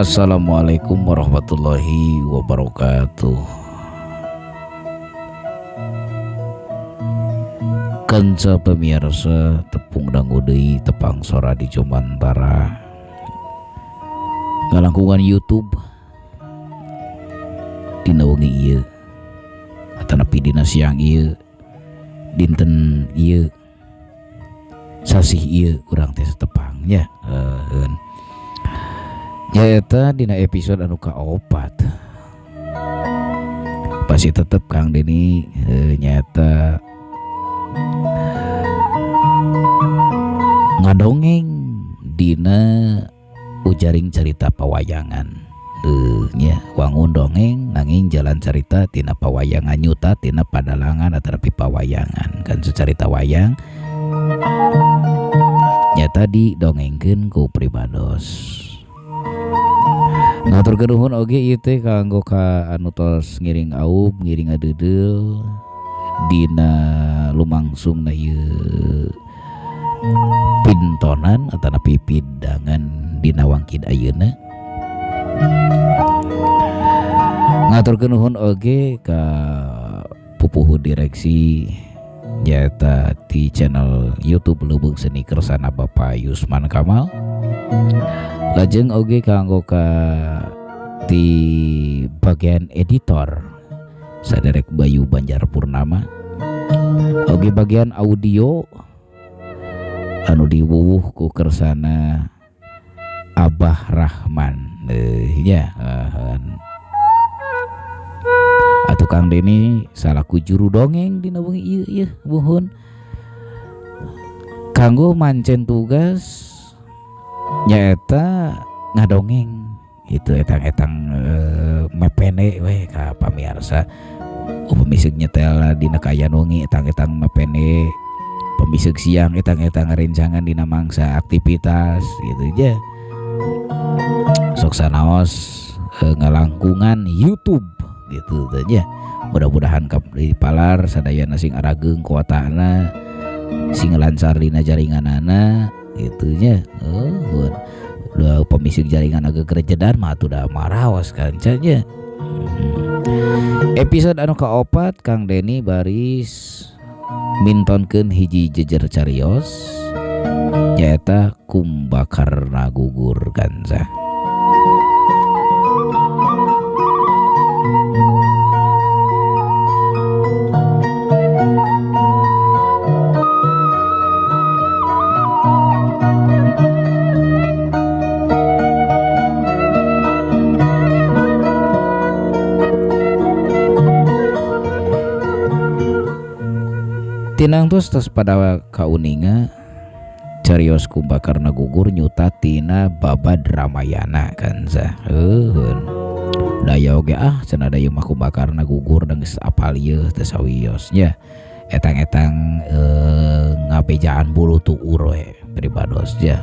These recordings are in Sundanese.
Assalamualaikum warahmatullahi wabarakatuh. Kanca pemirsa tepung danggudei tepang sora di Jomantara ngalangkungan YouTube dina wengi ieu atanapi dina siang ieu dinten ieu sasih ieu urang teh tepang nya eta dina episode anu kaopat pasti tetep Kang Deni nyata ngadongeng dina ujaring cerita pawayangan nya wangun dongeng nanging jalan cerita tina pawayangan nyuta tina padalangan atarapi pawayangan kan secarita wayang nyata didongengkeun ku pribados. Ngatur nuhun oge ieu teh kanggo ka anu tos ngiring aub ngiring adeudel dina lumangsungna ieu pintonan atanapi pidangan dina wangkid ayeuna. Ngatur nuhun oge ka pupuhu direksi nyaeta di channel YouTube Lubuk Seni Kersana Bapak Yusman Kamal. Lajeng oge kanggo ka di bagian editor saderek Bayu Banjar Purnama, oge bagian audio anu diwuwuh ku kersana Abah Rahman atuh Kang Deni salaku juru dongeng dina wengi ieu muhun kanggo mancen tugas nyaeta ngadongeng itu etang-etang mepene we ka pamirsa pamisig nyetel dina kayan wengi etang-etang mepene pamisig siang etang-etang rencangan dina mangsa aktivitas gitu aja sok sanaos ngalangkungan YouTube gitu aja mudah-mudahan di palar sadayana sing arageung kuatana sing lancar dina jaringanana gitu nya udah pemisik jaringan agak kerejedan mah tuh udah marawas kancanya. Episode anu kaopat Kang Deni baris mintonkeun hiji jejer carios nyaeta Kumbakarna Gugur kanza. Tinang tos pada kauninga carios Kumbakarna Gugur nyuta tina Babad Ramayana kanza. Daya oge cenah daya mah Kumbakarna Gugur dan geus apal ieu teh sawios nya. Etang-etang ngabejaan bulu tuur we pribados nya.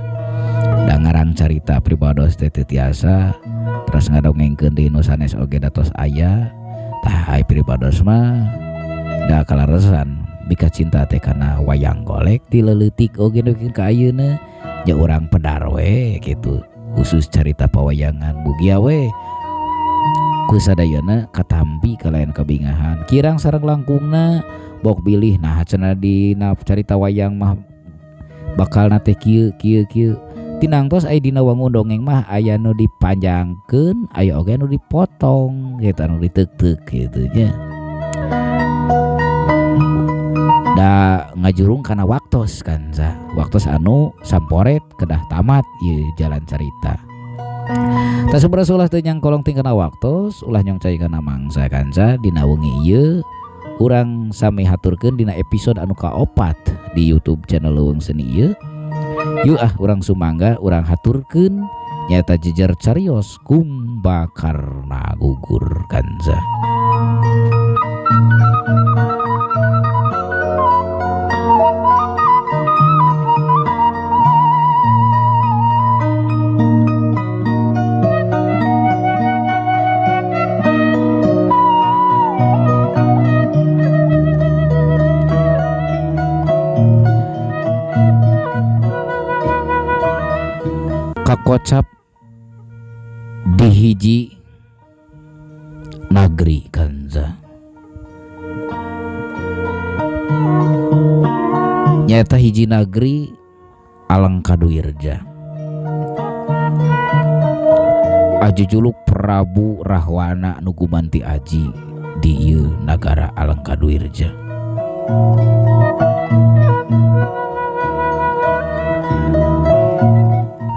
Da ngarang carita pribados teh tiasa terus ngadongengkeun di nu sanes oge datos aya. Tah ai pribados mah da kalaresan mika cinta teh kana wayang golek dileutik oge neukeun ka ayeuna nya urang pedar we kitu khusus carita pawayangan bugia we ku sadayana katambi kalayan kabingahan kirang sareng langkungna bok bilih nah cenah dina carita wayang mah bakal teh kieu tinang tos aya dina wangun dongeng mah aya nu dipanjangkeun aya oge nu dipotong gitu anu diteuk-teuk kitu nya da ngajurung kana waktos kanza waktos anu samporet kedah tamat ieu jalan cerita ta sabaraha ulah teu nyangkolong ting kana waktos ulah nyong cai kana mangsa kanza dina wengi ieu urang sami haturkeun dina episode anu kaopat di YouTube channel Leuweung Seni ieu yeuh urang sumangga urang haturkeun nyaeta jejer carios Kumbakarna Gugur kanza. kakocap hiji nagri kanza nyata hiji nagri Alangkaduirja Aji juluk Prabu Rahwana nu gumanti aji di ieu nagara Alangkaduirja.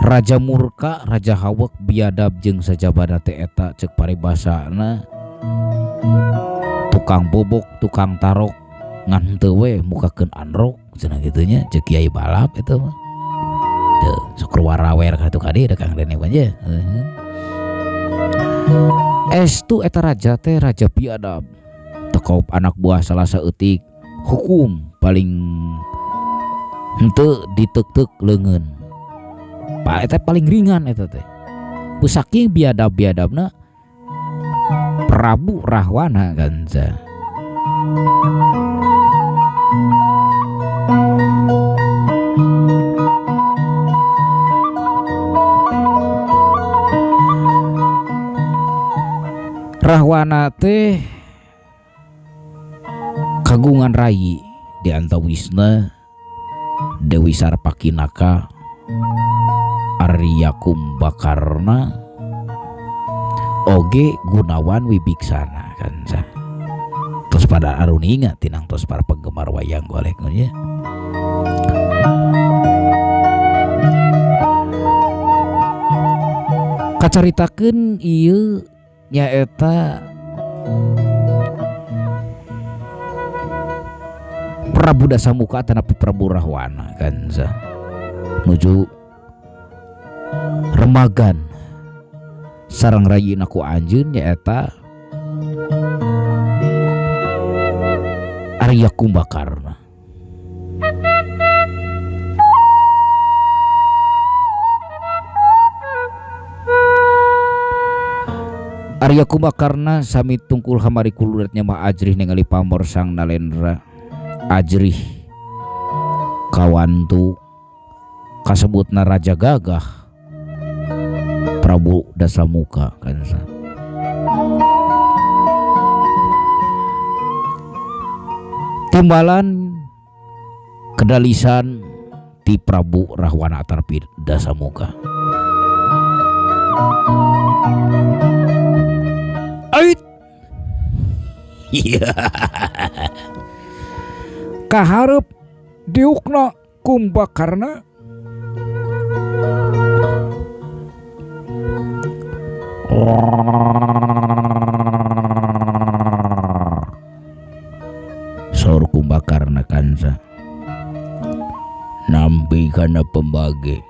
Raja murka, raja hawek biadab jeung sajabana teh eta ceuk paribasana tukang bobok, tukang tarok ngan teu we mukakeun androk cenah kitu nya ceuk kiai balap eta mah. Teu sok warawer ka kitu kadi da Kang Dene mah nya. Estu eta raja teh raja biadab. Tekop anak buah salah saeutik hukum paling henteu ditek-tek leungeun. Pak eta paling ringan eta teh. Ku saking biadab-biadabna Prabu Rahwana ganza. Rahwana teh kagungan rai di antawisna Dewi Sarpakinaka Arya Kumbakarna oge Gunawan Wibiksana kanca. Terus pada aruninga tinang tos para penggemar wayang golek nya. Kacaritakeun ieu nyaeta Prabu Dasamuka tanapi Prabu Rahwana kanza nuju remagan sareng rayina ku anjeun nyaeta Arya Kumbakarna. Arya Kumbakarna sami tungkul hamari kuluretnya mah ajrih ningali pamor Sang Nalendra. Ajrih kawantu kasebutna Raja Gagah Prabu Dasamuka kansa. Timbalan kedalisan ti Prabu Rahwana Tarpi Dasamuka. Ait kaharep diukna Kumbakarna saur Kumbakarna kansa nampi kana pembage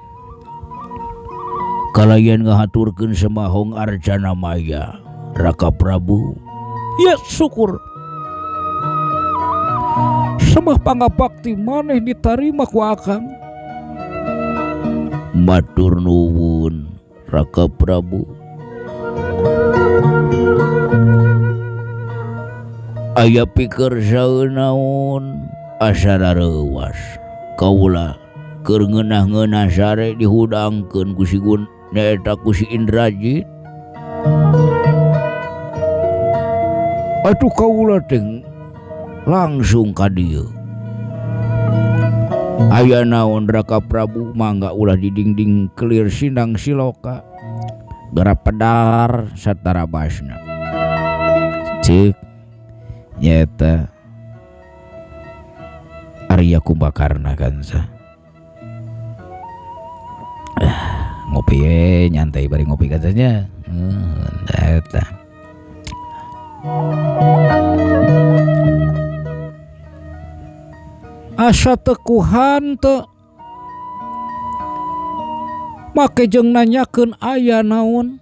kalayan ngahaturkeun semahong Arjana Maya Raka Prabu. Ya syukur semah pangabakti maneh ditarima ku akang. Matur nuwun Raka Prabu. Aya pikir saeunaon asana reuwas kaula keur ngeunah-ngeunah sare dihudangkeun ku si Gun nyaeta ku si Indrajit. Atuh kaula teh langsung ka dieu. Aya naon Raka Prabu mangga ulah didingding kelir sindang siloka garap pedar satara basna. Ceuk nyata Arya Kumbakarna kansa. Ngopi nyantai bari ngopi katanya. Eta asa tekuhan teu make jeung nanyakeun aya naon.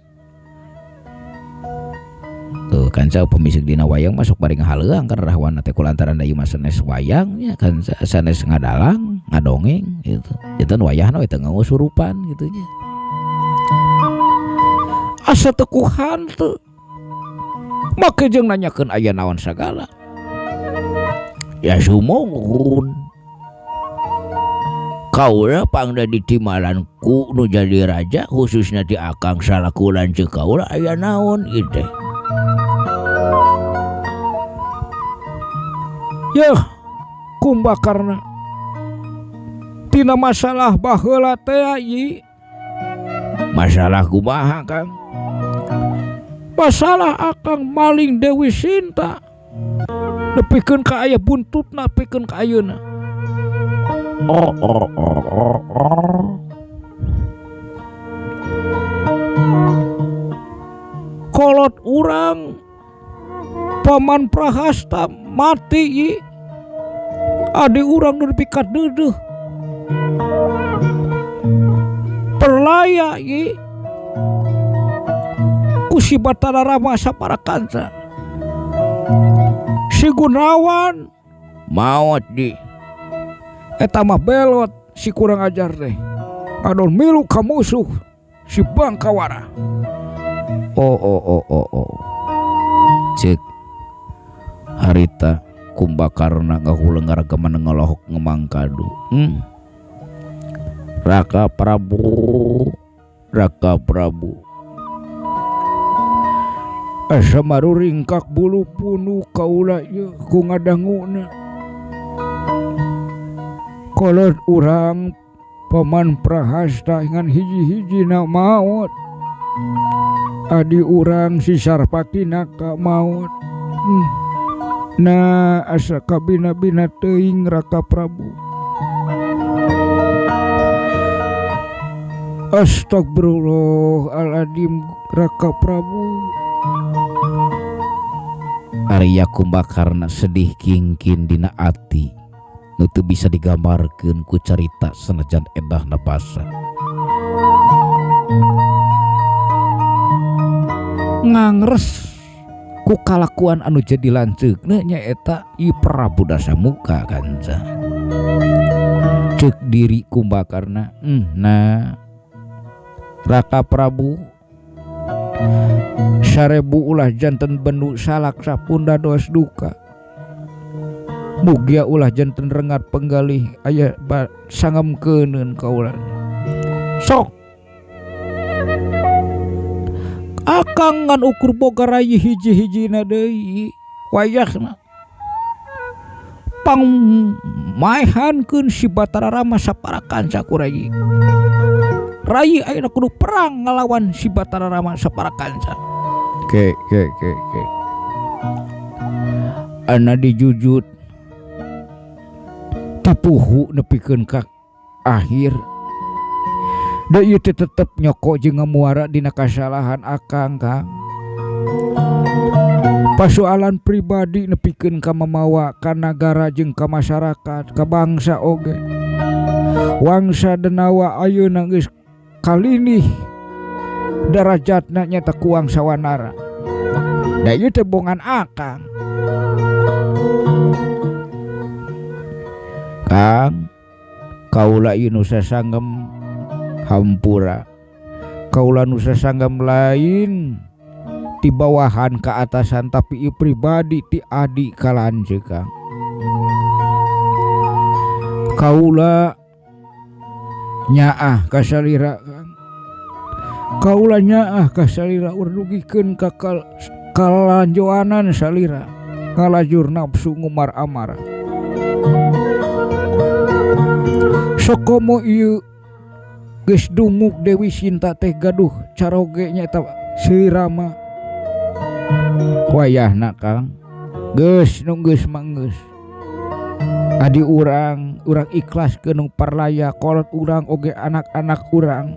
Tuh kan sa pemisik dina wayang masuk bari ngahaleuang kan Rahwana teh kulantaran da ieu mah sanes wayang nya kan sanes ngadalang ngadongeng gitu. Janten wayahna we teu ngausurupan kitu nya. Asa tekuhan teu make jeung nanyakeun aya naon sagala. Ya sumohun kaula pangda di timalanku nu jadi raja khususnya di akang salakulan ceu kaula aya naon ieu teh. Yeuh kumbakarna tina masalah baheula teh ieu. Masalah kumaha Kang? Masalah akang maling Dewi Sinta nepikeun ka aya buntutna pikeun ka ayeuna. Kolot urang Paman Prahasta mati adi urang nu dipikat deudeuh perlaya ku si Batara Rama Saparakansa. Si Gunawan maot di eta mah belot si kurang ajar teh adon milu ka musuh si Bangkawara. Cek harita Kumbakarna ngahuleung ngaragaman ngelohok ngemangkadu. Raka Prabu asa maruringkak bulu punu kaula ieu ku ngadanguna. Kolot urang Paman Prahasta ngan hiji-hijina maot. Adi urang si Sarpakina ka maot. Nah asa kabina-bina teuing Raka Prabu. Astagfirullahaladzim Raka Prabu. Arya Kumbakarna sedih kingkin dina ati nu teu bisa digambarkeun ku carita sanajan edahna basa. Ngangres ku kalakuan anu jadi lanceukna nyaeta I Prabu Dasamuka kanca. Cek diri Kumbakarna nah Raka Prabu sarebu ulah janten benu salak sapunda dos duka mugia ulah janten rengat penggalih aya sangemkeuneun kaula sok akang ngan ukur boga rayi hiji-hijina deui wayahna pangmaehankeun si Batara Rama Saparakansa ku rayi. Rayi ayeuna kudu perang ngalawan si Batara Rama Saparakansa. Ke. Ana dijujut tipuhu nepikeun ka akhir. Da ieu teh tetep nyoko jeung ngamuara dina kasalahan akang Kang. Pasoalan pribadi nepikeun ka mamawa ka nagara jeung ka masyarakat, ka bangsa oge. Wangsa denawa ayeuna geus kalinih derajatna nyata kuang sawanara. Da ieu teh bongan akang. Kang, kaula ieu nu sasanggem hampura. Kaula nu sasanggem lain ti bawahan ka atasan tapi ieu pribadi ti adi ka lanceuk Kang. Kaula nyaah ka salira Kang. Kaula nyaah ka salira urdugikeun ka kalanjoanan salira ngalajur nafsu ngumar amarah. Sokomo ieu geus dumuk Dewi Sinta teh gaduh caroge nyaeta Sri Rama. Wayahna Kang geus nunggeus manggeus. Adi urang ikhlas ke nu parlaya kolot urang oge anak-anak urang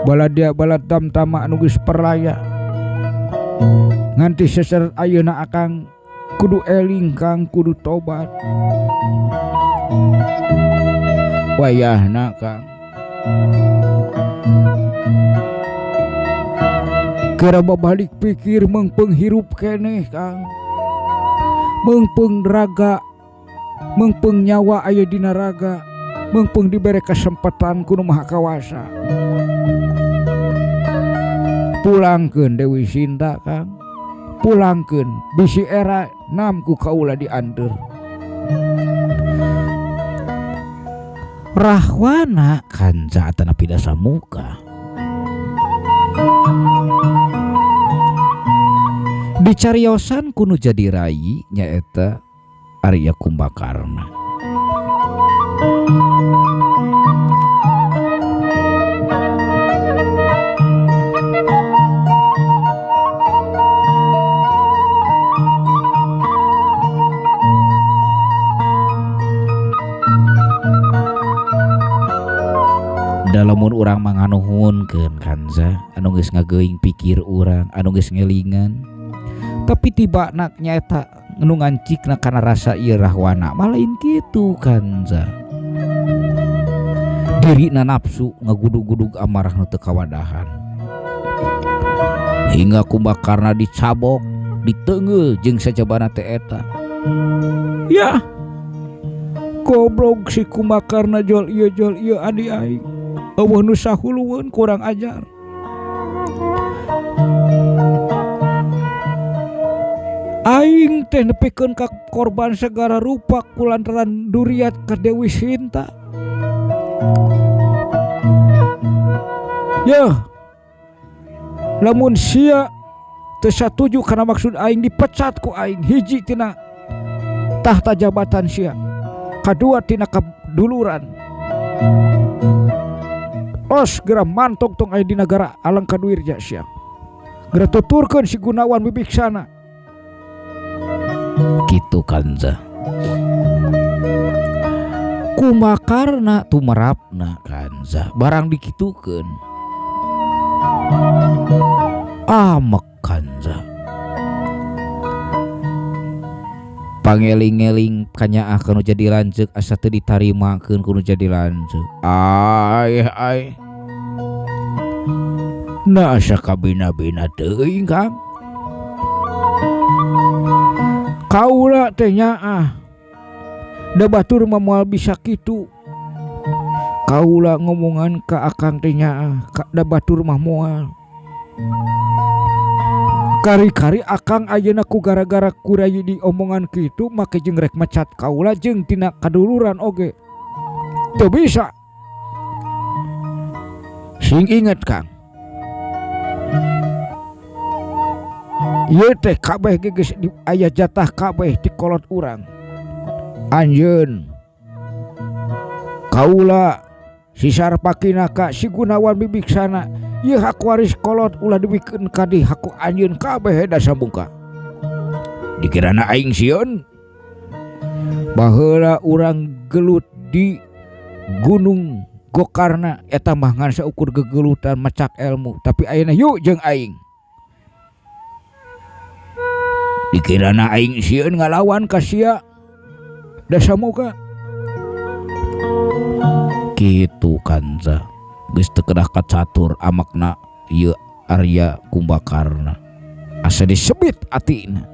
baladia balad tamtama anu geus parlaya nganti seseret ayeuna akang kudu eling Kang kudu tobat. Wayahna Kang kira babalik pikir mengpeung hirup keneh Kang mengpeung raga mengpeung nyawa aya dina raga mengpeung dibere kesempatan ku Nu Maha Kawasa. Pulangkeun Dewi Sinta Kang pulangkeun bisi era nam ku kaula dianteur. Rahwana kanca atana pidasa muka dicariosan kuno jadi rai nyaeta Arya Kumbakarna. Dalamun urang manganuhunkeun kanza anu geus ngageuing pikir urang anu geus ngelingan tapi tiba nak nyaeta nu ngancikna kana rasa ieu Rahwana mah lain kitu kanza dirina nafsu ngagudug-gudug amarah nu teu kawadahan hingga Kumbakarna dicabok diteungeul jeung sajabana teh eta. Ya goblok si Kumbakarna jol ieu adi aing eueuh nu sahulueun kurang ajar. Aing teh nepikeun ka korban segala rupa kulantaran duriat ka Dewi Sinta. Ya lamun sia teu satuju kana maksud aing dipecat ku aing hiji tina tahta jabatan sia kadua tina kaduluran os geura mantong tong aya di negara alangka duirja sia geura tuturkeun si Gunawan Wibiksana kitu kanza. Kumbakarna tumerapna kanza barang dikitukeun amek kanza pangeling-eling kanyaah kanu jadi lanceuk asa teu ditarimakeun kanu jadi lanceuk ai na asa kabina-bina teuing Kang kaula teh nyaah da batur mah moal bisa kitu kaula ngomongan ka akang teh nyaah da batur mah moal kari-kari akang ayeuna ku gara-gara kurai di omongan kitu make jeung rek mecat kaula jeung tina kaduluran oge teu bisa. Sing inget Kang ieu teh kabeh geus aya jatah kabeh di kolot urang anjeun kaula si sarpakina ka si Gunawan Wibiksana ieu hak waris kolot ulah dibikeun ka di haku anjeun kabeh da sambungka dikirana aing sieun baheula urang gelut di Gunung Gokarna eta mah ngan saukur gegelutan macak ilmu tapi ayeuna yuk jeung aing dikirana aing sieun ngalawan ka sia da samuka kitu kanza geus teu kedah kacatur amakna ieu Arya Kumbakarna asa disebit atina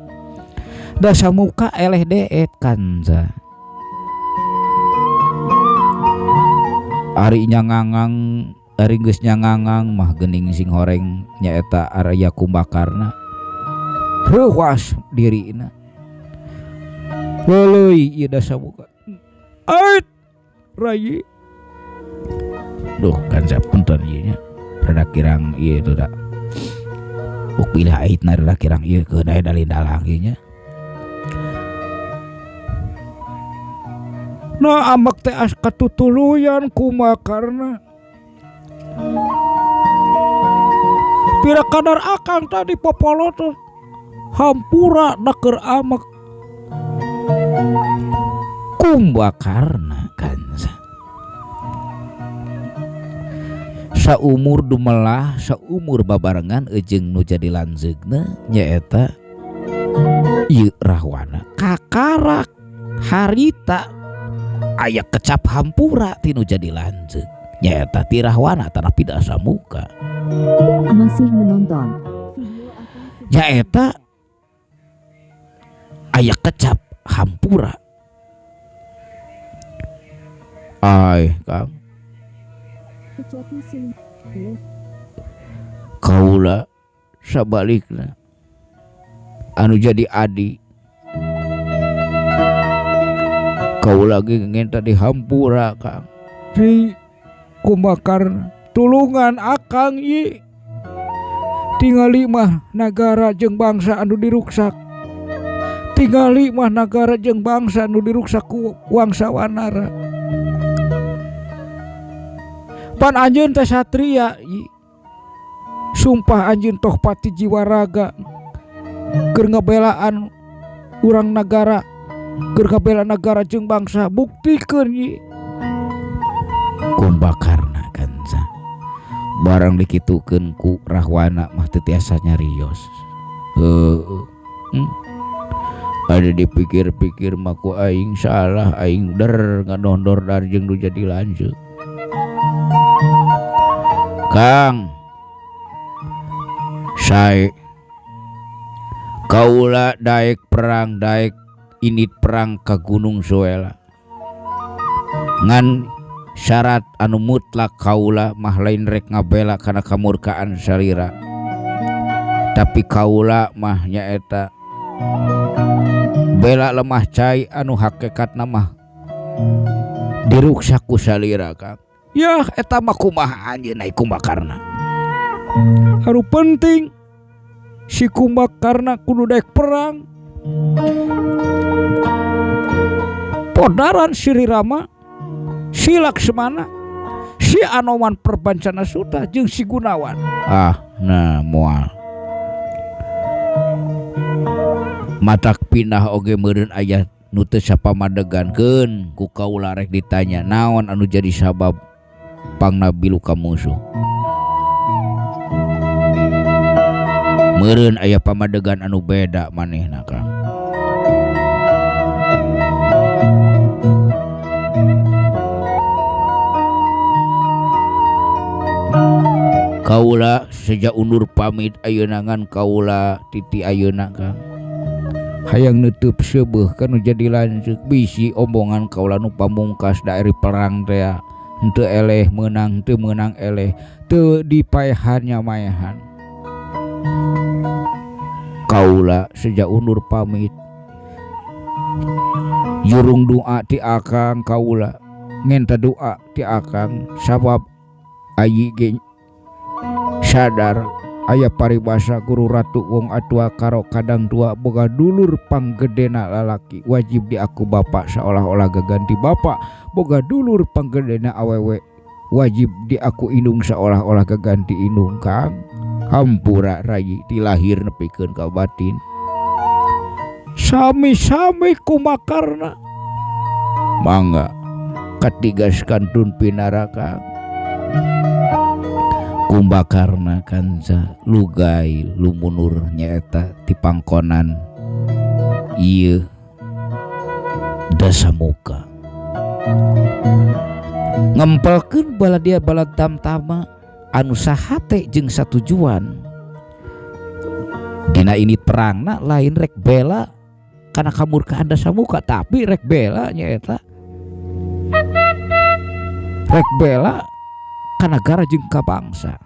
da samuka eleh deet kanza ari nyangangang ari geus nyangangang mah geuning sing horeng nyaeta Arya Kumbakarna reuwas dirina leuleui ieu da samuka ait rayi duh kanza punten ieu nya rada kirang ieu teh da uk pilih aitna rada kirang ieu keun aya dalindalang ieu nya na amak teh as katutuluyan Kumbakarna pira kadar akang tadi popolot hampura daker amak Kumbakarna kanza saumur dumelah saumur babarengan jeung nu jadi lanjeugna nyaeta ieu Rahwana kakarak harita aya kecap hampura tinu jadi lanjeug nyaeta ti Rahwana tanah pidasa muka masih menonton nyaeta aya kecap hampura ai Kang kaula sabalikna anu jadi adi kaula ge ngenta di hampura Kang Gusti Kumbakarna tulungan akang yi tingali mah nagara jeung bangsa anu diruksak, tingali mah nagara jeung bangsa anu diruksak ku Wangsa Wanara. Pan anjeun teh satria yi, sumpah anjeun toh pati jiwa raga keur ngabelaan urang nagara, keur ngabela nagara jeung bangsa, buktikeun yi. Kumbakarna kanza barang dikitukeun ku Rahwana mah teu tiasa nyarios. Ada dipikir-pikir mah ku aing salah, aing der ngadondor dar jeung nu jadi lanceuk. Kang sae kaula daek perang, daek init perang ka Gunung Suela, ngan syarat anu mutlak kaula mah lain rek ngabela kana kamurkaan salira, tapi kaula mah nyaeta bela lemah cai anu hakikatna mah diruksak ku salira. Kang yah eta mah kumaha anjeun ai Kumbakarna, haru penting si Kumbakarna kudu daek perang. Podaran si Rirama, si Laksmana, si Anoman Perbancana Suta jeung si Gunawan. Nah moal matak pindah oge meureun aya nu teu sapamadegankeun ku kaula rek ditanya naon anu jadi sabab pangnabilu ka musuh. Meureun aya pamadegan anu beda manehna Kang. Kaula sejak undur pamit ayeuna ngan kaula titi ayeuna Kang hayang neuteub seubeuh kanu jadi lanceuk bisi omongan kaula nu pamungkas daeri perang teh henteu eleh meunang, teu meunang eleh, teu dipaehan nyamaehan. Kaula sejak undur pamit jurung doa ti akang, kaula ngenta doa ti akang sabab ayi ge sadar aya paribasa Guru Ratu wong atua karo kadang tua boga dulur panggedena lalaki wajib di aku bapak seolah-olah gaganti bapak boga dulur panggedena awewe wajib di aku indung seolah-olah gaganti indung. Kang hampura rayi ti lahir nepikeun ka batin sami-sami Kumbakarna mangga katigaskan tun pinara Kang. Kumbakarna kanza lugai lumunur nyaeta ti pangkonan ieu Dasamuka ngempelkeun bala dia bala tamtama anu sahate jeung satujuan dina ini perangna lain rek bela kana kamurkaan Dasamuka tapi rek bela nyaeta rek bela ka nagara jeung ka bangsa.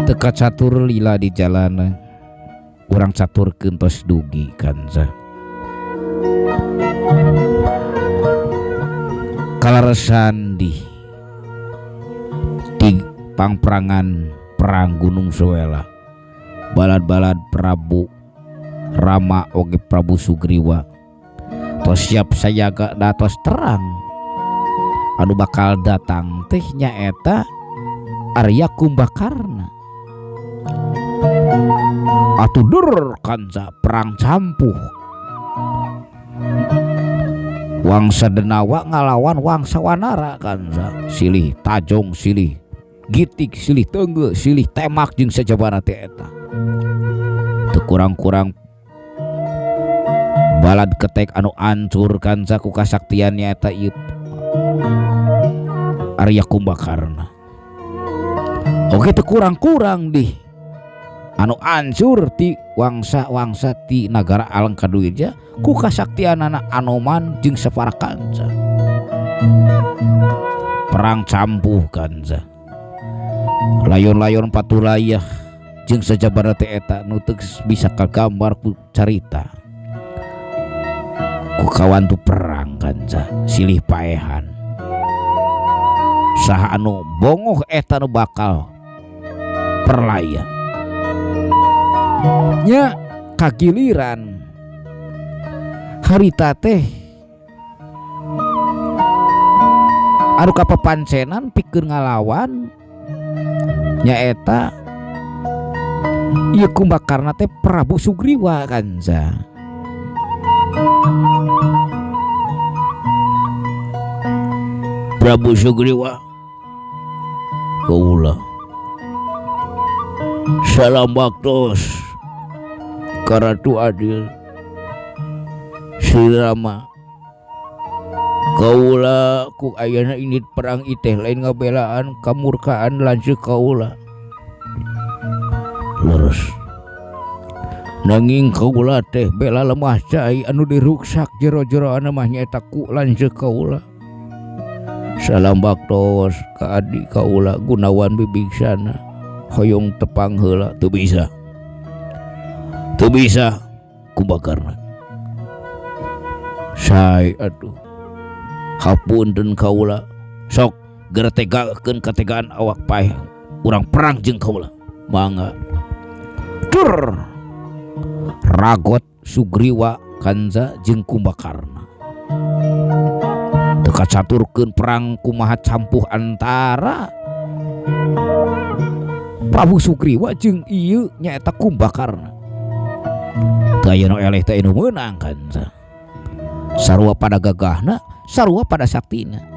Teka catur lila di jalana urang catur kentos dugi kanza kalaresan di pangperangan perang Gunung Suela balad-balad Prabu Rama oge Prabu Sugriwa tos siap sayaga datos terang anu bakal datang teh nyaeta Arya Kumbakarna atudur kanza perang campuh Wangsa Denawa ngalawan Wangsa Wanara kanza silih tajong silih gitik silih teungge silih temak jeung sajabana teh eta teu kurang-kurang balad ketek anu ancur kanca ku kasaktian nyaeta ieu Arya Kumbakarna. Oke teu kurang-kurang dih anu ancur ti wangsa-wangsa ti nagara Alengkaduija ku kasaktianana Anoman jeung sapara kanca. Perang campuh kanca. Layon-layon patulayah jeung sajabara teh eta nu teu bisa kagambar ku carita. Ku kawan tu perang kanca silih paehan. Saha anu bongoh eta nu bakal perlaya. Nya kagiliran harita teh anu kapapancenan pikeun ngalawan nyaeta ieu Kumbakarna teh Prabu Sugriwa kanca. Prabu Sugriwa kaula salam baktos ka Ratu Adil Sri Rama. Kaula ku ayana indit perang iteh lain ngabelaan kamurkaan lanceuk kaula. Leres. Nanging kaula teh bela lemah cai anu diruksak jero-jeroana mah nyaeta ku lanceuk kaula. Salam baktos ka adik kaula Gunawan Bibiksana. Hoyong tepang heula teu bisa. Teu bisa Kumbakarna. Say atuh. Hapunten kaula. Sok geretegakeun kategaan awak paeh. Urang perang jeung kaula. Mangga. Tur. Ragot Sugriwa kanca jeung Kumbakarna. Teu kacaturkeun perang kumaha campuh antara Prabu Sugriwa jeung ieu nyaeta Kumbakarna. Teu aya nu eleh teh anu meunang kanca. Sarua pada gagahna, sarua pada saktina.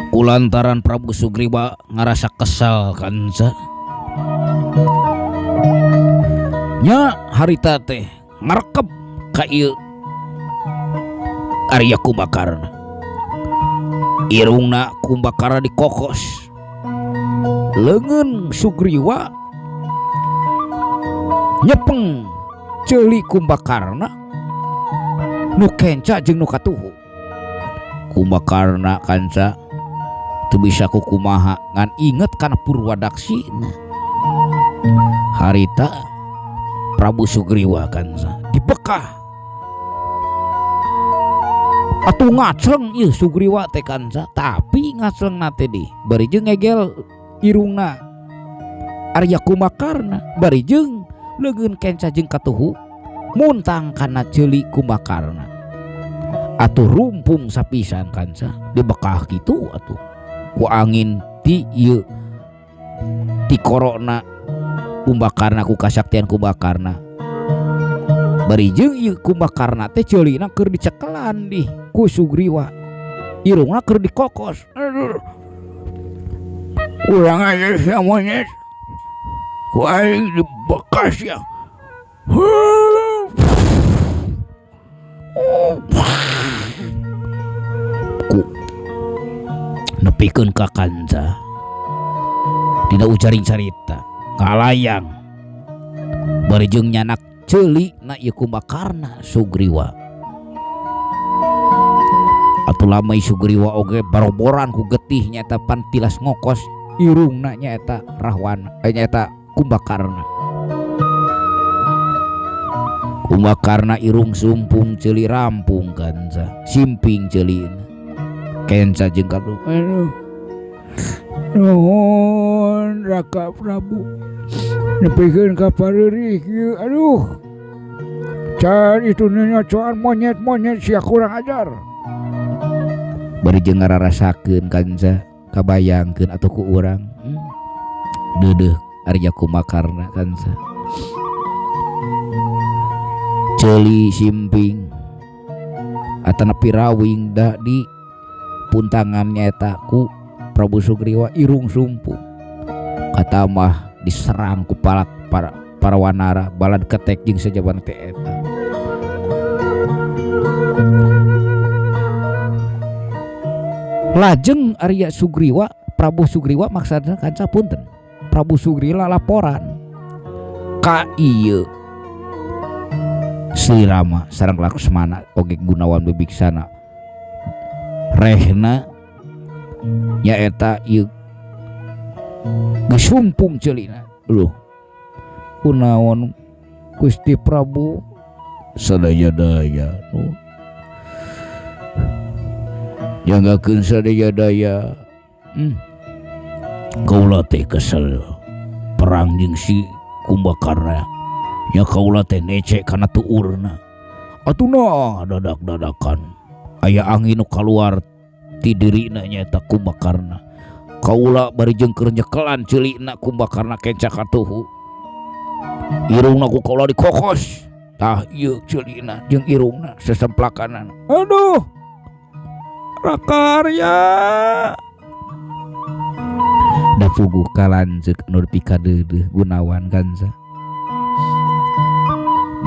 Kulantaran Prabu Sugriwa ngarasa kesal kanca. Nya harita teh markep ka ieu Arya Kumbakarna. Irungna Kumbakarna dikokos. Leungeun Sugriwa nyepeng ceuli Kumbakarna nu kenca jeung nu katuhu. Kumbakarna kanca teu bisa kukumaha ngan inget kana Purwadaksina. Harita Prabu Sugriwa kanca dibekah atuh ngacleng ieu Sugriwa teh kanca, tapi ngaclengna teh di bari jeung ngegel irungna Arya Kumbakarna, bari jeung leungeun kenca jeung katuhu muntang kana ceuli Kumbakarna. Atuh rumpung sapisan kanca dibekah kitu atuh ku angin ti ieu ti korona Kumbakarna ku kasaktian Kumbakarna. Bari jeung ieu Kumbakarna teh ceulina keur dicekelan di ku Sugriwa. Irungna keur dikokos. Aduh. Urang aja sia monyet. Ku aing dibekas ya. Ku nepikeun ka kanca. Dina ujaring carita kalayang bari jeung nyanak ceuli na ieu Kumbakarna Sugriwa. Atuh lamai Sugriwa oge baroboran ku getih nyaeta pan tilas ngokos irungna nyaeta Rahwana nyaeta Kumbakarna. Kumbakarna irung sumpung ceuli rampung kanca simping ceulina kenca jeung katuh. Aduh nuhun Raka Prabu nepikeun ka pareurih ieu. Aduh can itu nyocoan monyet-monyet sia kurang ajar. Bari jeung ngararasakeun kanca kabayangkeun atuh ku urang dedeh Arya Kumbakarna kan ceuli simping atana pirawing da di puntangan nyata ku Prabu Sugriwa irung sumpung kata mah diserang ku para wanara balad ketek jeung sajaban teh eta. Lajeng Arya Sugriwa Prabu Sugriwa maksudna kanca punten Prabu Sugriwa laporan ka ieu Sri Rama sareng Laksmana oge Gunawan Wibiksana rehna nyaeta ieu geus sumpung ceulina. Loh kunaon Gusti Prabu sadaya-daya janggakeun sadaya-daya. Kaula teh kesel perang jeung si Kumbakarna nya kaula teh nece kana tuurna atuna dadak-dadakan aya angin nu kaluar ti dirina nyaeta Kumbakarna kaula bari jeung keur nyekelan ceulikna Kumbakarna kenca katuhu irungna ku kaula dikokos tah ieu ceulikna jeung irungna sesemplakanan. Aduh Raka Arya da puguh kalanceuk nur pikadeudeuh Gunawan kansa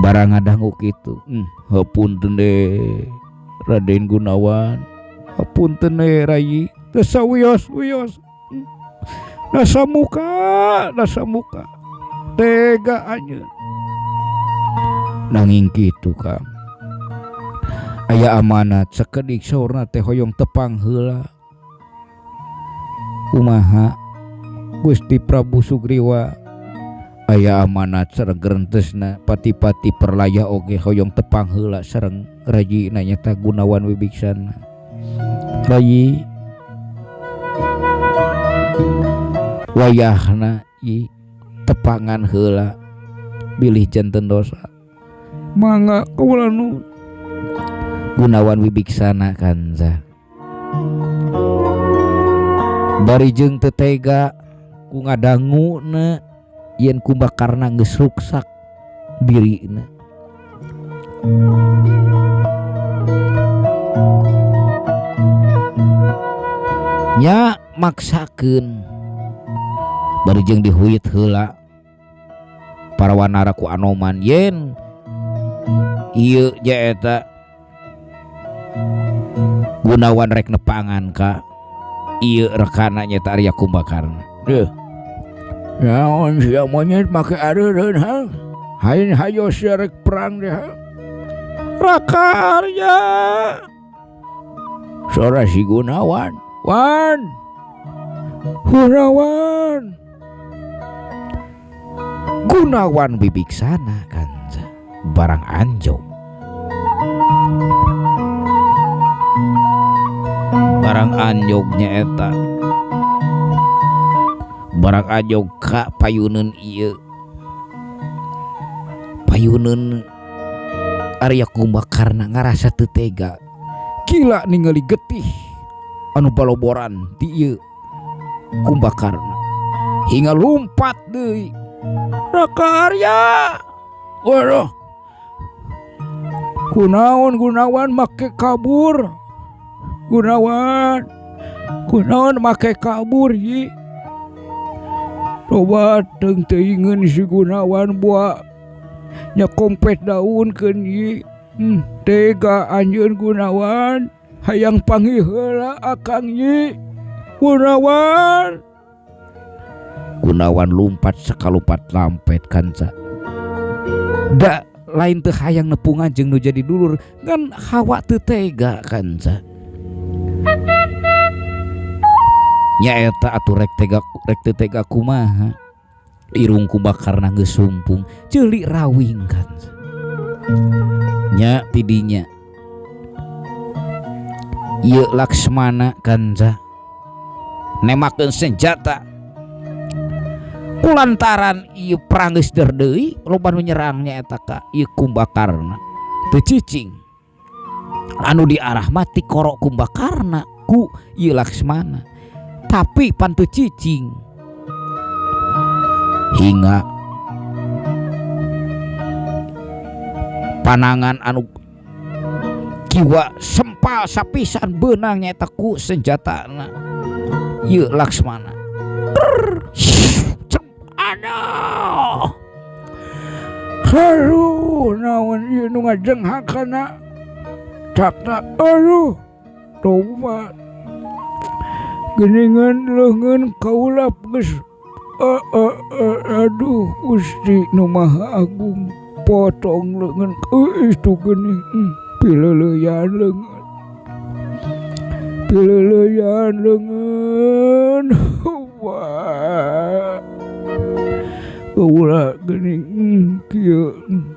barang ngadangu kitu. Hapunten deui Raden Gunawan, hapunten deui Rai, dasa wios-wios, dasa muka tega anjeun. Nanging kitu Kang aya amanat sakedik saurna teh hoyong tepang heula. Kumaha Gusti Prabu Sugriwa aya amanat sareng gerentesna pati-pati perlaya oge hoyong tepang heula sareng raji nanyata Gunawan Wibiksana. Rayi wayahna i tepangan heula bilih janten dosa mangga kaula nuhun. Gunawan Wibiksana kanza bari jeung teu tega ku ngadanguna yen Kumbakarna geus ruksak dirina. Nya maksakeun bari jeung dihuyut heula para wanara ku Anoman yen ieu nyaeta Gunawan rek nepangan ka ieu rekana nyaeta Arya Kumbakarna. Naon sia monyet make areureun ha? Hain hayo sia rek perang deh ha? Raka Arya. Sora si Gunawan. Gunawan Wibiksana kanza barang anjog. Barang anjognya eta barang anjog ka payuneun ieu payuneun Arya Kumbakarna ngarasa teu tega gila ningali getih anu baloboran ti ieu Kumbakarna hingga lumpat deui. Raka Arya, waduh kunaon Gunawan make kabur. Gunawan make kabur hi. Coba teu teuingeun si Gunawan buah nya kompet daunkeun hi. Tega anjeun Gunawan, hayang panggih heula akang nyi. Gunawan lumpat sakalupat lampet kanca. Da lain teu hayang nepungan jeung nu jadi dulur kan hawa teu tega kanca. Nya eta atuh rek teu tega kumaha irung Kumbakarna geus sumpung ceulik rawing kanca. Nya tidinya ieu Laksmana kanca nemakeun senjata kulantaran ieu perang geus deui loba nu nyerangnya eta ka ieu Kumbakarna teu cicing anu diarah mati korok Kumbakarna ku ieu Laksmana tapi pan teu cicing hingga panangan anu kiwa sempal sapisan beunang nyaeta ku senjatana ieu Laksmana. Aduh, aduh, naon ieu nu ngajenghakana cakna, aduh, tobat, geningan leungeun kaula geus, aduh, Gusti Nu Maha Agung, potong leungeun, itu geuning, pileuleyan leungeun, pileuleyan leungeun, wah. Kaula geuning kieu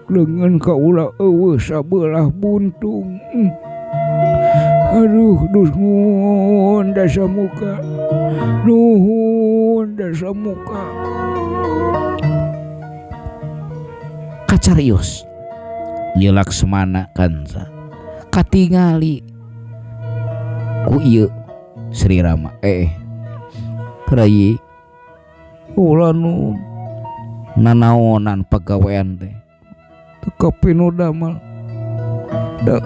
leungeun kaula eueuh sabelah buntung. Aduh, nuhun dasa muka, nuhun dasa muka. Kacarios ieu Laksmana kanza katingali ku ieu Sri Rama. Rai ulah nu nanaonan pagawean teh teu kapinu damel da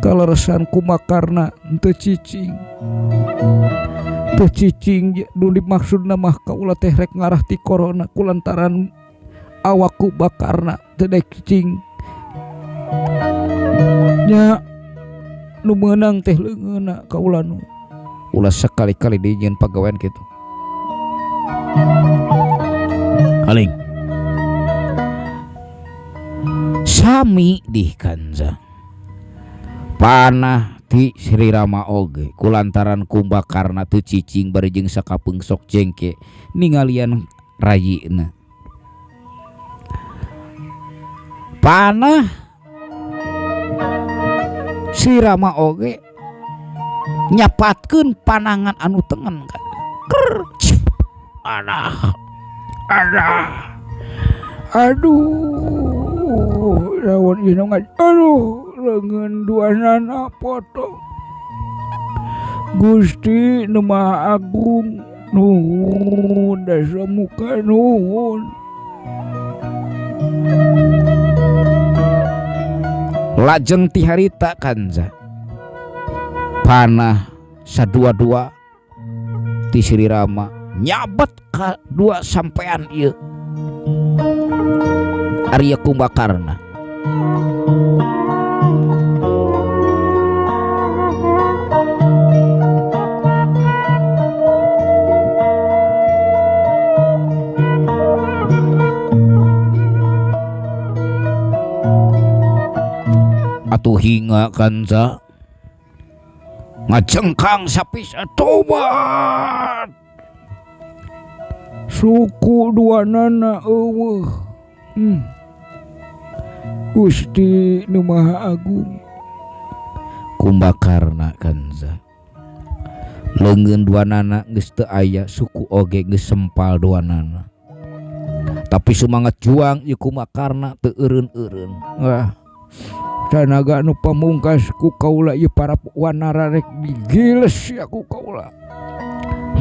kaleresan kumakarna teu cicing nu dimaksudna mah kaula teh rek ngarah ti corona kulantaran awakku bakarna teu daek cicing nya nu meunang teh leungeunna kaula nu ulah sekali-kali dijieun pagawean kitu. Aling sami di kanza panah ti Sri Rama oge kulantaran kumbakarna teu cicing bari jeung sakapeungsok jengke ningalian rayina. Panah Sri Rama oge nyapatkeun panangan anu tengen kan. Aduh, lawan ieu aduh, leungeun duanana potong. Gusti Nu Maha Agung, nuhun dasa muka, nuhun. Lajeng ti harita kanza panah sadua-dua ti Sri Rama nyabat ka dua sampean ieu Arya Kumbakarna. Atuh hinga kanza ngajengkang sapisa tobat suku duanana eueuh. Gusti Nu Maha Agung Kumbakarna kanza leungeun duanana geus teu aya suku oge geus sempal duanana tapi sumangat juang ieu Kumbakarna teu eureun-eureun. Wah, tanaga nu pamungkas ku kaula ieu para wanara rek digiles ya ku kaula.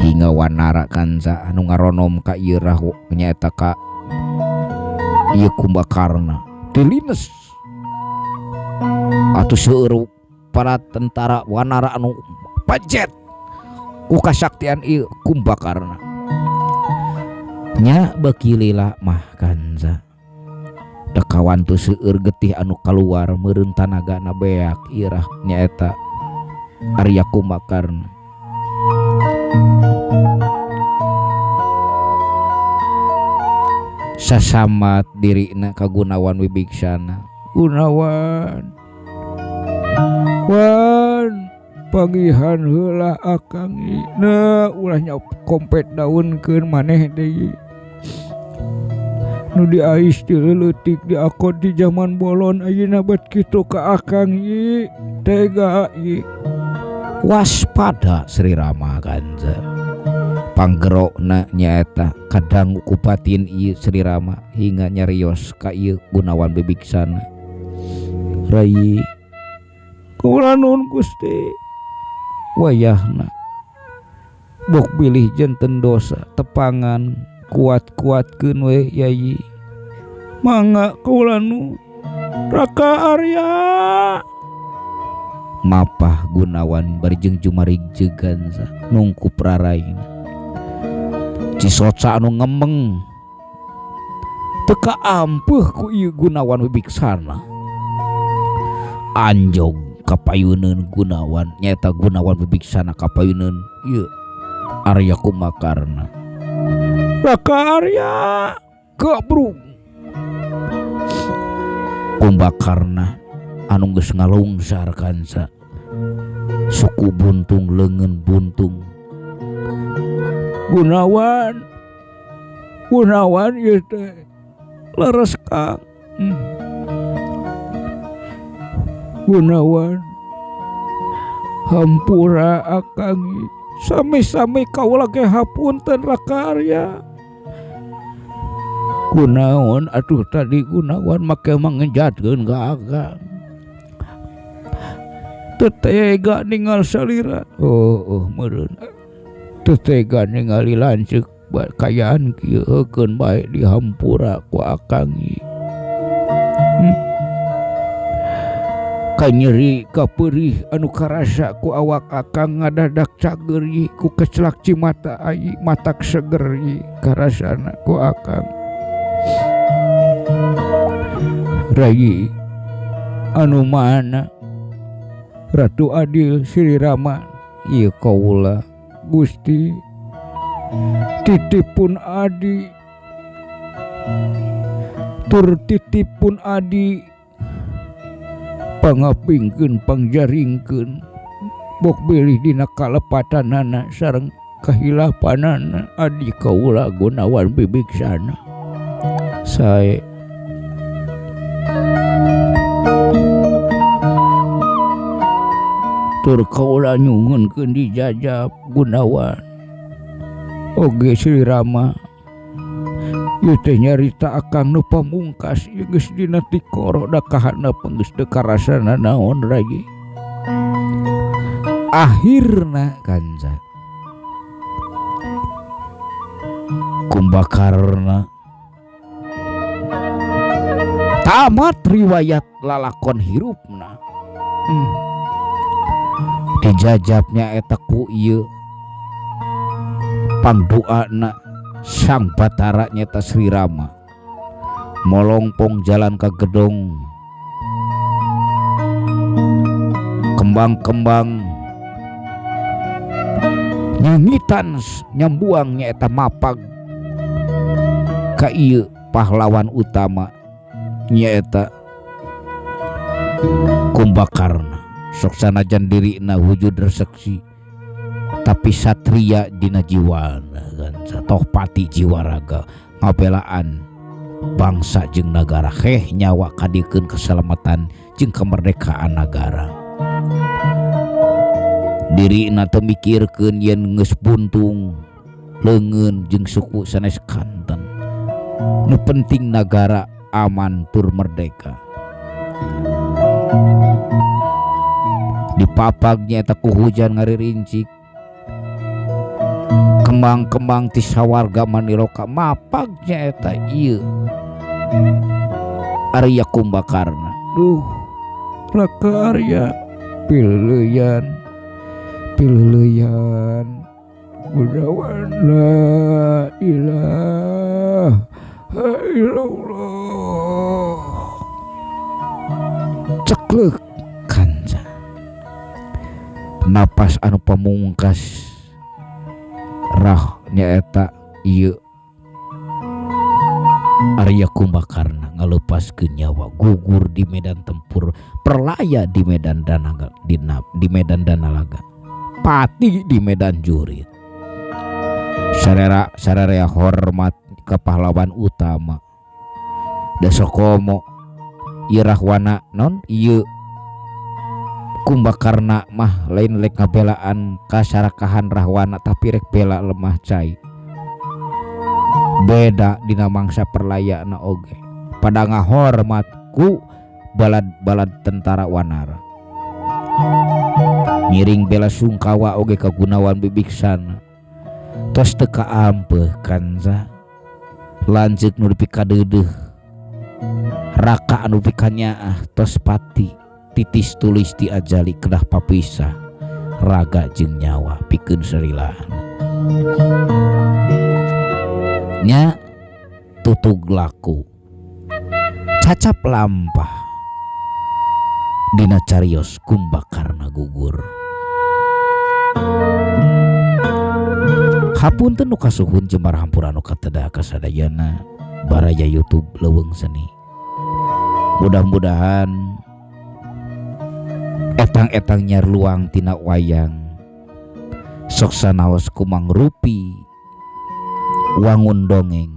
Hingga wanara kanza anu ngaronom ka ieu rahu nyaeta ka ieu Kumbakarna dilines atuh seueur para tentara wanara anu pajet ku kasaktian ieu Kumbakarna. Nya beki lila mah kanza da kawan tu seueur getih anu kaluar meureun tanagana beak irah nyaeta Arya Kumbakarna. Sasamat dirina ka Gunawan Wibiksana. Gunawan, wan pagihan heula akang na ulah nya kompet daunkeun maneh deui. Nu diais ti leutik diakod di zaman bolon ayeuna bet kitu ka akang ieu tega ieu. Waspada Sri Rama kanza panggerokna nyaeta kadang ku batin ieu Sri Rama hingga nyarios ka ieu Gunawan Wibiksana. Rai kula nuhun Gusti wayahna bok bilih janten dosa tepangan kuat-kuatkeun we Yayi. Mangga kaula nu Raka Arya. Mapah Gunawan barjeng jumarig jeganza nungkup raraina. Cisoca anu ngemeng teka ampuh ku ieu Gunawan wibiksana. Anjog kapayuneun Gunawan nyaeta Gunawan wibiksana kapayuneun ieu Arya Kumbakarna. Raka Arya gabrung. Kumbakarna anu geus ngalungsar kansa suku buntung leungeun buntung. Gunawan ieu teh leres Kang. Gunawan hampura akang sami-sami kaula ge hapunten Raka Arya. Kunaon atuh tadi Gunawan make mangejatkeun ka akang. Tetega ningal salira. Meureun. Tetega ningali lanceuk kayaan kieu heukeun bae dihampura ku akang. Kanyeri kapeurih anu karasa ku awak akang ngadadak cager ku kecelak cimata ai matak seger karasana ku akang. Rai anu mana Ratu Adil Sri Rama ieu kaula Gusti titipun adi tur titipun adi pangapingkeun pangjaringkeun bok bilih dina kalepatanana sareng kahilapanana adi kaula Gunawan wibiksana. Sae tur kaula nyuhunkeun dijajab Gunawan oge Sri Rama ieu teh nyarita akang nu pamungkas ieu geus dina tikoro da kahana geus teu karasana naon lagi. Akhirna kanza Kumbakarna tamat riwayat lalakon hirupna. Dijajabnya eta ku ieu pangdoana Sang Batara nyata Sri Rama molongpong jalan ka gedong kembang-kembang nyangitan nyambuang nyata mapag ka ieu pahlawan utama nyaeta Kumbakarna. Sok sanajan dirina wujud reseksi tapi satria dina jiwana kan toh pati jiwa raga ngabelaan bangsa jeung nagara heh nyawa kadikeun keselamatan jeung kemerdekaan negara. Dirina teu mikirkeun yen geus buntung leungeun jeung suku sanes kanten. Nu penting nagara aman tur merdeka. Dipapagnya eta ku hujan ngaririncik kembang-kembang ti sawarga maniroka mapagnya eta ieu Arya Kumbakarna. Duh Raka Arya pileuyan Gunawan la ilaha illallah ceklek kanca napas anu pamungkas rah nyaeta ieu Arya Kumbakarna ngalepaskeun nyawa gugur di medan tempur perlaya di medan Danalaga di medan Danalaga pati di medan jurit sararea hormat ka pahlawan utama Dasakomo ieu Rahwana non ieu Kumbakarna mah lain lek ngabelaan kasarakahan Rahwana tapi rek bela lemah cai beda dina mangsa perlayana oge pada ngahormat ku balad tentara Wanara ngiring bela sungkawa oge ka Gunawan wibiksana tos teu kaampeuh kanza lanjut nu dipikadeudeuh raka anu pikanyaah tos pati titis tulis diajali kedah papisah raga jeung nyawa pikeun sarilahan nya tutug laku cacap lampah dina carios Kumbakarna gugur. Hapunten nu kasuhun jembar hampura nu kateda kasadayana baraya YouTube Leuweung Seni. Mudah-mudahan etang-etang nyar luang tina wayang sok sanaos ku mangrupi wangun dongeng.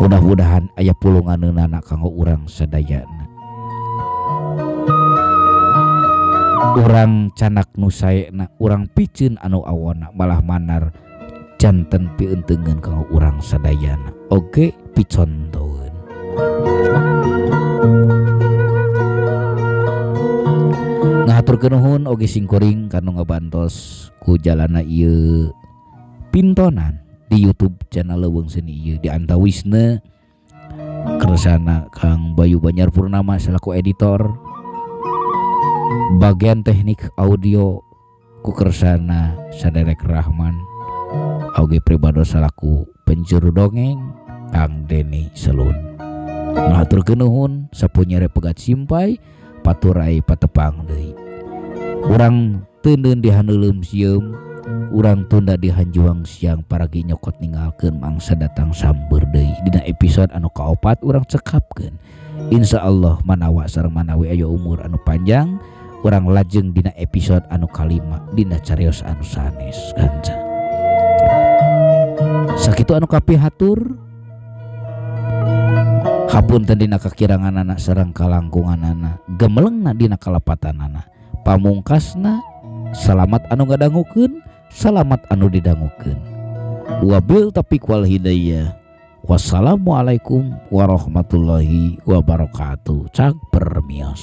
Mudah-mudahan aya pulunganeunana kanggo urang sadayana. Urang canak nu saena urang piceun anu awona malah manar janten pieunteugeun kanggo urang sadayana oge picontoeun. Ngaturkeun nuhun oge singkuring kanu ngabantos ku jalana ieu pintonan di YouTube channel Leuweung Seni ieu di antawisna kersana Kang Bayu Banyar Purnama selaku editor, bagian teknik audio ku kersana Saderek Rahman, auge pribadi salaku penjuru dongeng Kang Deni Selun. Ngaturkeun nuhun sapunyere pegat simpai paturai patepang deui. Urang teundeun dihaneuleum sieum, urang tunda dihanjuang siang paragi nyokot ninggalkeun mangsa datang samber deui dina episode anu kaopat urang cekapkeun. Insyaallah manawa sareng manawi aya umur anu panjang urang lajeng dina episode anu kalima dina carios anu sanes kanca. Sakitu anu kapihatur hapunten dina kakiranganana sareng kalangkunganana gemelengna dina kalapatanana pamungkasna salamat anu ngadangukeun salamat anu didangukeun wabil taufiq wal hidayah. Wassalamualaikum warahmatullahi wabarakatuh. Cak permios.